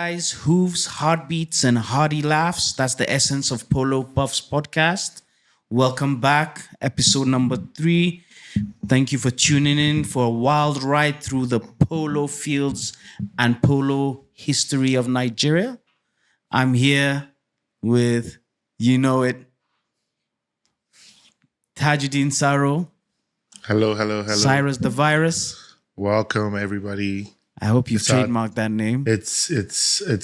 guys. Hooves, heartbeats, and hearty laughs. That's the essence of Polo Puffs podcast. Welcome back, episode number 3. Thank you for tuning in for a wild ride through the polo fields and polo history of Nigeria. I'm here with, you know it, Tajuddin Saro. Hello. Cyrus the Virus. Welcome, everybody. I hope you've trademarked that name. It's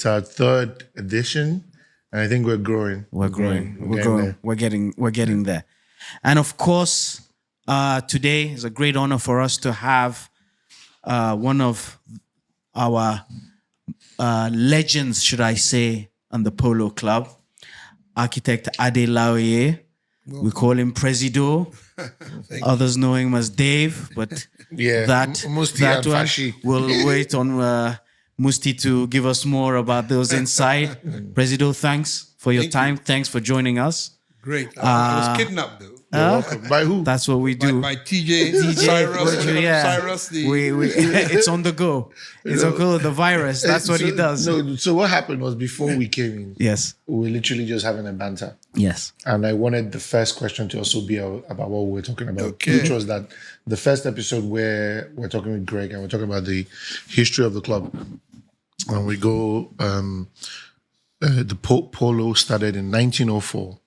our 3rd edition, and I think we're growing. We're growing. We're getting there. And of course, today is a great honor for us to have one of our legends, should I say, on the Polo Club, architect Ade Laoye. We call him Presido. Others know him as Dave, but that one we'll wait on Musti to give us more about those inside. Presido, thanks for your time. Thanks for joining us. Great. I was kidnapped though. By who? That's what we do. By TJ, Cyrus. Cyrus, it's on the go. It's on the go. The virus. That's what he does. No, so what happened was before we came in, yes, we were literally just having a banter. Yes. And I wanted the first question to also be about what we were talking about, which was that the first episode where we're talking with Greg and we're talking about the history of the club. And we go, the polo started in 1904.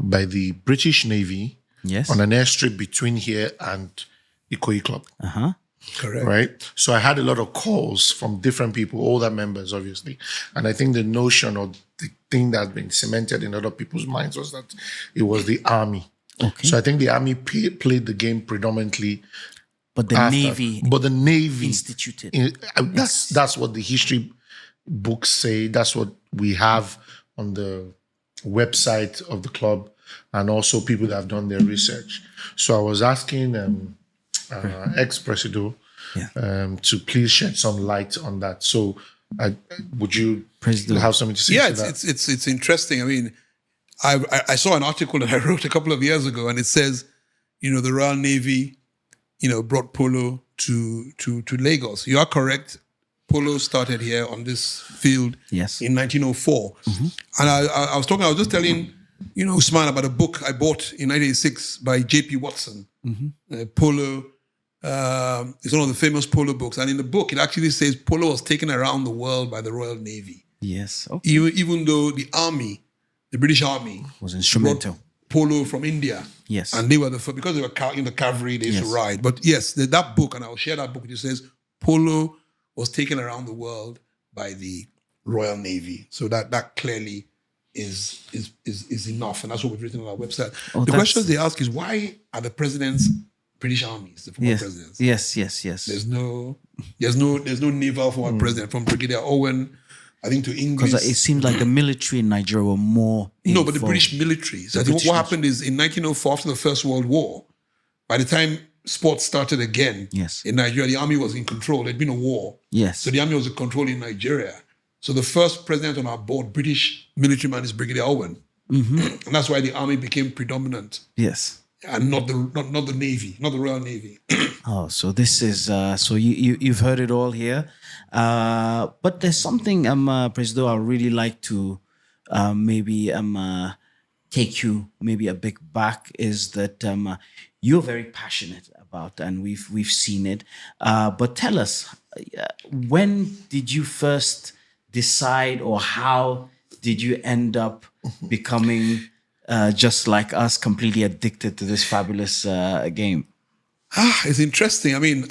By the British Navy on an airstrip between here and a.k.a. Club. Correct. Right? So I had a lot of calls from different people, older members, obviously. And I think the notion or the thing that's been cemented in other people's minds was that it was the army. Okay. So I think the army played the game predominantly. But the Navy instituted. That's what the history books say. That's what we have on the website of the club, and also people that have done their research. So I was asking ex-Presido to please shed some light on that. So would you have something to say to that? It's interesting. I mean, I saw an article that I wrote a couple of years ago, and it says, the Royal Navy, brought polo to Lagos. You are correct. Polo started here on this field in 1904. And I was just telling, Usman about a book I bought in 1986 by J.P. Watson. Polo, it's one of the famous polo books. And in the book, it actually says polo was taken around the world by the Royal Navy. Yes. Okay. Even though the army, the British Army, was instrumental. Polo from India. Yes. And they were because they were in the cavalry, they used to ride. But yes, that book, and I'll share that book, it says polo was taken around the world by the Royal Navy. So that clearly is enough. And that's what we've written on our website. The question they ask is, why are the presidents British armies, the former presidents? Yes. There's no naval former president, from Brigadier Owen, I think, to English. Because it seemed like the military in Nigeria were more involved. No, but the British military. So I think what happened is in 1904, after the First World War, by the time sports started again in Nigeria, the army was in control. There'd been a war. Yes. So the army was in control in Nigeria. So the first president on our board, British military man, is Brigadier Owen. And that's why the army became predominant. Yes. And not the Navy, not the Royal Navy. So this is, so you've heard it all here. But there's something, Presido, I'd really like to maybe take you maybe a bit back, is that you're very passionate about, and we've seen it. But tell us, when did you first decide, or how did you end up becoming just like us, completely addicted to this fabulous game? It's interesting. I mean,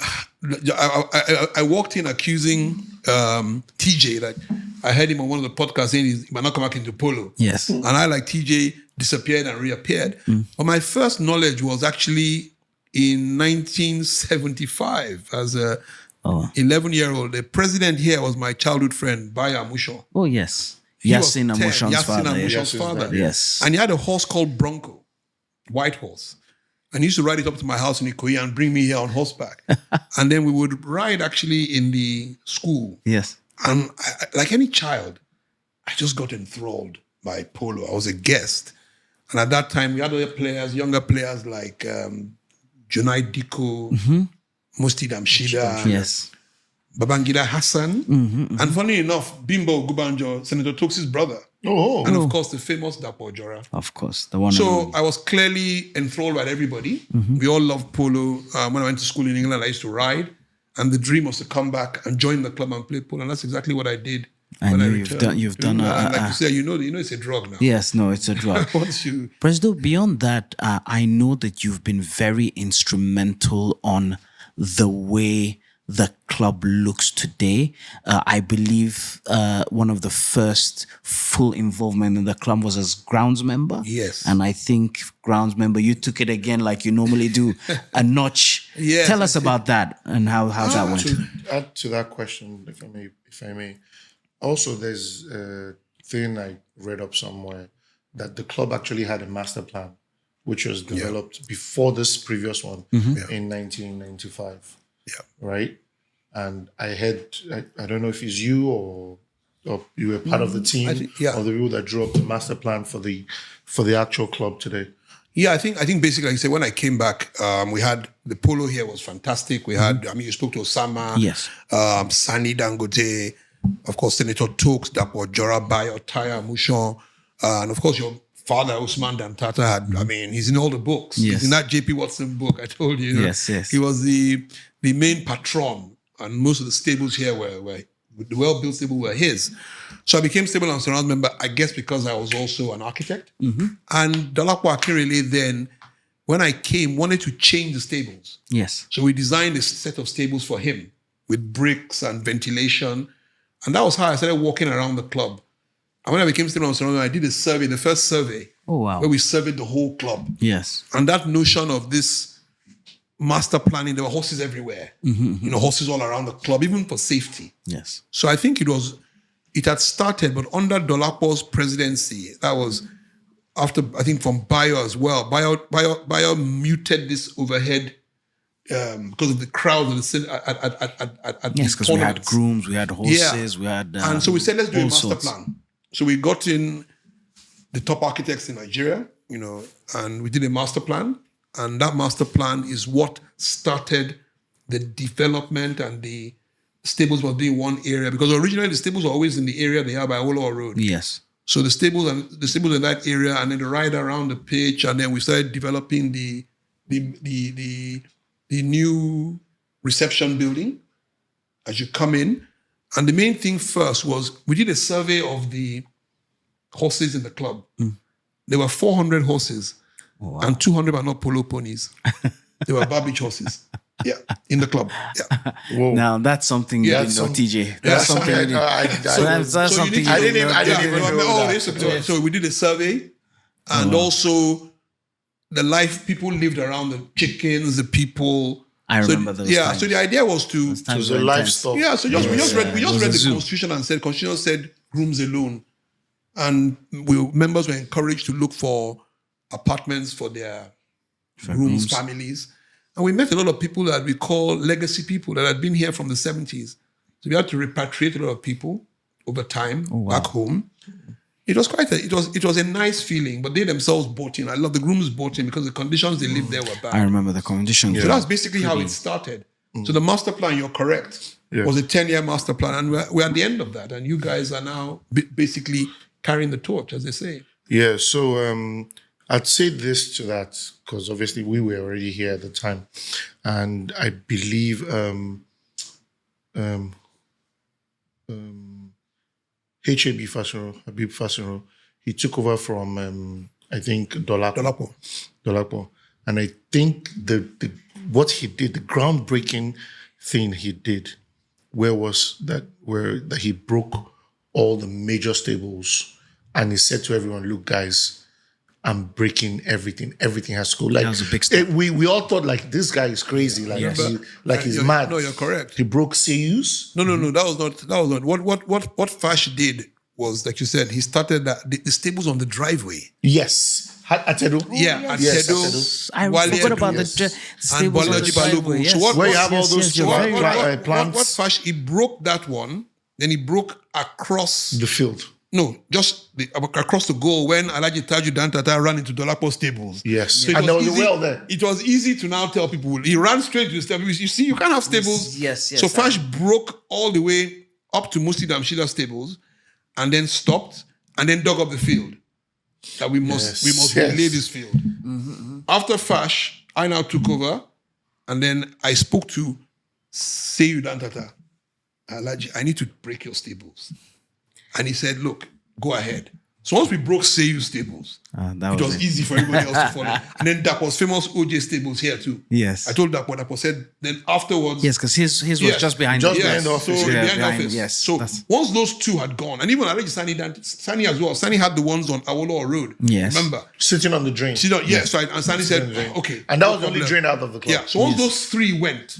I walked in accusing TJ that I heard him on one of the podcasts saying he might not come back into polo. Yes. And I, like TJ, disappeared and reappeared. But my first knowledge was actually in 1975 as a 11-year-old. The president here was my childhood friend, Baya Amusho. Oh, yes. Yasin Amushan's father. Yes. And he had a horse called Bronco, white horse. And he used to ride it up to my house in Ikoyi and bring me here on horseback. And then we would ride actually in the school. Yes. And like any child, I just got enthralled by polo. I was a guest. And at that time, we had other players, younger players like Junai Diko, Musti Damshida, Babangida Hassan, and funny enough, Bimbo Gubanjo, Senator Toksi's brother. And of course, the famous Dapo Jora. Of course, the one. So I was clearly enthralled by everybody. We all loved polo. When I went to school in England, I used to ride. And the dream was to come back and join the club and play polo. And that's exactly what I did. And when I you've returned. done like you said, you know it's a drug now. Yes, no, it's a drug. Presido, beyond that, I know that you've been very instrumental on the way the club looks today. I believe one of the first full involvement in the club was as grounds member. Yes. And I think grounds member, you took it again like you normally do, a notch. Yes, Tell us about that and how that went. To add to that question, if I may. Also, there's a thing I read up somewhere that the club actually had a master plan, which was developed before this previous one in 1995. Yeah. Right? And I don't know if it's you or you were part of the team or the people that drew up the master plan for the actual club today. Yeah, I think basically, like I said, when I came back, we had the polo here was fantastic. We had, you spoke to Osama, Yes. Sani Dangote, of course, Senator Tokes, Dapo Jora, Bayo, Taya, Mushon, and of course, your father, Usman Dantata, had, he's in all the books. Yes. He's in that JP Watson book, I told you. Yes. He was the main patron, and most of the stables here were the well-built stables were his. So I became stable and surround member, I guess because I was also an architect. And Dolapo Akinrele then, when I came, wanted to change the stables. Yes. So we designed a set of stables for him with bricks and ventilation. And that was how I started walking around the club. And when I became stable and surround member, I did a survey, the first survey, where we surveyed the whole club. Yes. And that notion of this master planning, there were horses everywhere. Horses all around the club, even for safety. Yes. So I think it had started, but under Dolapo's presidency, that was after, I think, from Bayo as well. Bayo muted this overhead because of the crowd at Yes, because we had grooms, we had horses, we had... and so we said, let's do a master sorts. plan. So we got in the top architects in Nigeria, and we did a master plan. And that master plan is what started the development, and the stables were doing one area, because originally the stables were always in the area they are by Olowo Road. Yes. So the stables in that area, and then the ride around the pitch, and then we started developing the new reception building as you come in. And the main thing first was we did a survey of the horses in the club. There were 400 horses, and 200 were not polo ponies. They were Babbage horses. Yeah, in the club. Yeah. Whoa. Now that's something you didn't know, TJ. That's something you didn't. That's something you didn't know. I didn't even know that. So we did a survey, and also the life people lived around, the chickens, the people. I remember those times. So the idea was to... It was a livestock. Yeah, so we just read the zoo. Constitution and said, Constitution said rooms alone. And members were encouraged to look for apartments for their rooms, families. And we met a lot of people that we call legacy people that had been here from the 70s. So we had to repatriate a lot of people over time back home. It was it was a nice feeling, but they themselves bought in. I love the grooms bought in because the conditions they lived there were bad. I remember the conditions. So that's basically how it started. So the master plan, you're correct, was a 10-year master plan. And we're at the end of that. And you guys are now basically carrying the torch, as they say. Yeah, so I'd say this to that, because obviously we were already here at the time. And I believe Habib Fasino, he took over from, I think, Dolapo. And I think what he did, the groundbreaking thing he did, where he broke all the major stables, and he said to everyone, look, guys, I'm breaking everything. Everything has to go. Like, that was a big step. We all thought, like, this guy is crazy. Like, he's mad. No, you're correct. He broke CUs. No. That was not. What Fash did was, like you said, he started the stables on the driveway. Yes. Atedo. Atedo. I forgot about the stables on the driveway. Yes. So where you have all those plants. What Fash, he broke that one, then he broke across The field. No, just across the goal when Alhaji Taju Dantata ran into Dolapo stables. Yes. So And there was a well there. It was easy to now tell people. He ran straight to the stables. You see, you can't have stables. Yes. So Fash broke all the way up to Musi Damshida stables and then stopped and then dug up the field. That we must relay this field. After Fash, I now took over and then I spoke to Seyu Dantata. Alhaji, I need to break your stables. And he said, look, go ahead. So once we broke Seyu's stables, it was easy for everybody else to follow. And then Dapo's famous OJ stables here too. Yes. I told Dapo said, then afterwards... Yes, because his was just behind the office. So behind the office. Yes. So once those two had gone, and even Alhaji Sani as well, Sani had the ones on Awolowo Road. Yes. Remember? Sitting on the drain. Yes. So and Sani said, okay. And that was the only drain out of the club. Yeah. So once those three went,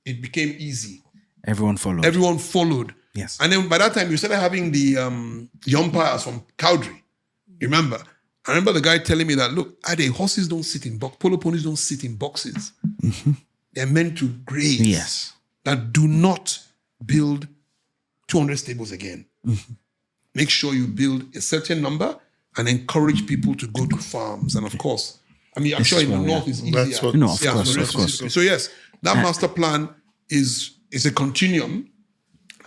it became easy. Everyone followed. Yes. And then by that time, you started having the umpires from Cowdrey. You remember? I remember the guy telling me that, look, Ade, horses don't sit in boxes. Polo ponies don't sit in boxes. They're meant to graze. Yes. That do not build 200 stables again. Make sure you build a certain number and encourage people to go to farms. And of course, I mean, I'm sure in the north it's easier. That's what, of course. So yes, that master plan is a continuum.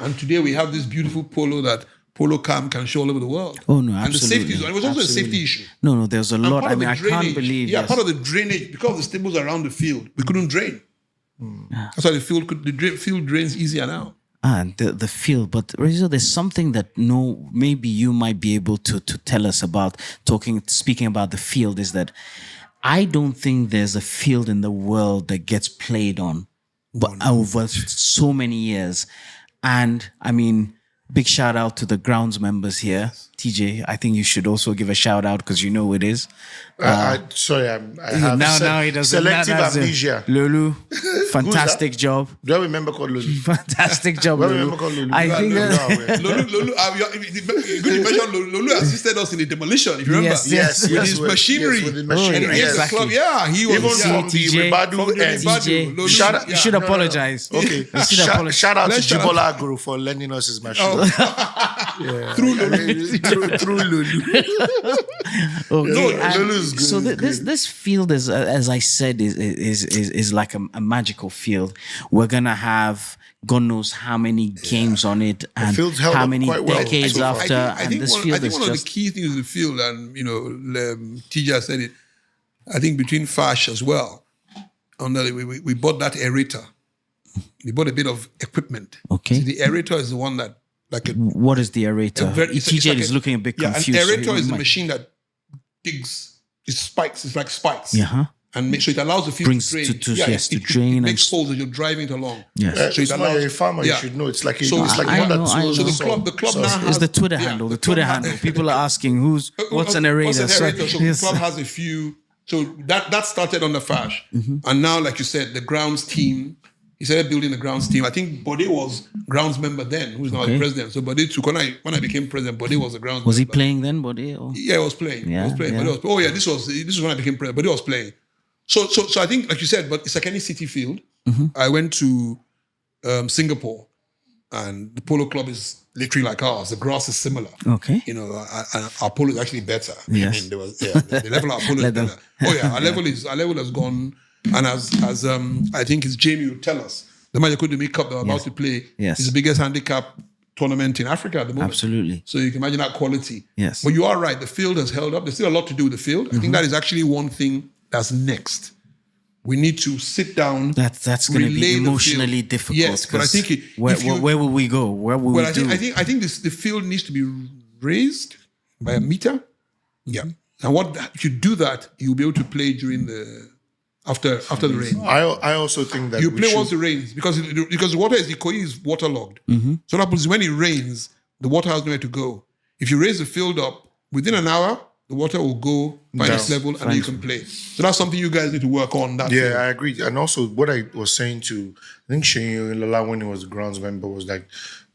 And today we have this beautiful polo that Polo Cam can show all over the world. Oh, no, absolutely. And the safety, it was also a safety issue. No, there's a lot. I mean, I can't believe. Yeah, part of the drainage, because the stables around the field, we couldn't drain. That's why the field drains easier now. The field. But Rizzo, there's something that maybe you might be able to tell us about speaking about the field, is that I don't think there's a field in the world that gets played on over so many years. And I mean, big shout out to the grounds members here. TJ, I think you should also give a shout out because you know who it is. I have now he doesn't. selective amnesia. Lulu, fantastic job. Do I remember called Lulu? Fantastic job, Lulu. I think Lulu, good to mention Lulu assisted us in the demolition, if you remember. Yes, with his machinery. with the machinery. And against the club, he was. Even from the TJ, Ribadu end. TJ, you should apologize. Okay. Shout out to Jibola Agro for lending us his machine. Through Lulu. Through Lulu. Okay, Lulu's good. so this field is, as I said, is like a magical field. We're gonna have God knows how many games on it, and field's held how up many quite well. decades after. I think this one field of the key things of the field, and TJ said it. I think between Fash as well, we bought that aerator. We bought a bit of equipment. Okay. See, the aerator is the one that what is the aerator? TJ is like looking a bit confused. An aerator is the machine that digs. It spikes. It's like spikes. And so it allows the field to drain. To drain. It makes holes as you're driving it along. Yes. So it allows a farmer. You should know. It's like one that So the club now has... It's the Twitter handle. The Twitter handle. People are asking what's an aerator? What's an aerator? So the club has a few... So that started on the Fash. And now, like you said, the grounds team... He started building the grounds team. I think Bode was grounds member then, who's now the president. So Bode took, when I became president, Bode was the grounds member. Was he playing then, Bode? Or? Yeah, he was playing. He was playing. This was when I became president. Bode was playing. So I think, like you said, but it's like any city field. I went to Singapore, and the polo club is literally like ours. The grass is similar. Okay. And our polo is actually better. Yes. I mean, the level of our polo is better. Our level has gone. And as I think it's Jamie will tell us, the Majekodunmi Cup that we're about to play is the biggest handicap tournament in Africa at the moment. Absolutely. So you can imagine that quality. Yes. But you are right, the field has held up. There's still a lot to do with the field. I think that is actually one thing that's next. We need to sit down. That's going to be emotionally difficult. Yes, but I think where will we go? Where will we do? I think the field needs to be raised by a meter. Yeah. And if you do that, you'll be able to play during after the rain. I also think that you play once it rains because the water is waterlogged. So what happens is when it rains, the water has nowhere to go. If you raise the field up within an hour, the water will go by its level and you can play. So that's something you guys need to work on. I agree. And also what I was saying to, I think Sheyi Lola when he was grounds member was like,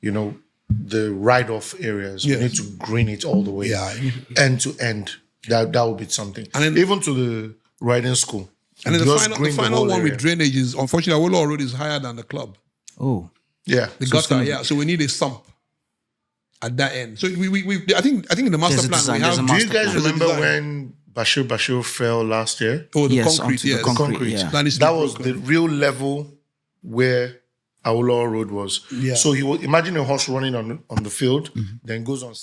the ride-off areas, we need to green it all the way, end to end. That would be something. And then, even to the riding school. And then the final one with drainage is, unfortunately, Awolowo Road is higher than the club. Oh. Yeah. The gutter, So we need a sump. at that end. So I think in the master There's a plan design, we there's have. a Do you master guys plan. remember Design. when Bashir fell last year? Oh, the Yes, concrete, onto the yes. concrete, yeah. That needs to be That was broken. the real level where Awolowo Road was. Yeah. So he will imagine a horse running on the field, then goes on side.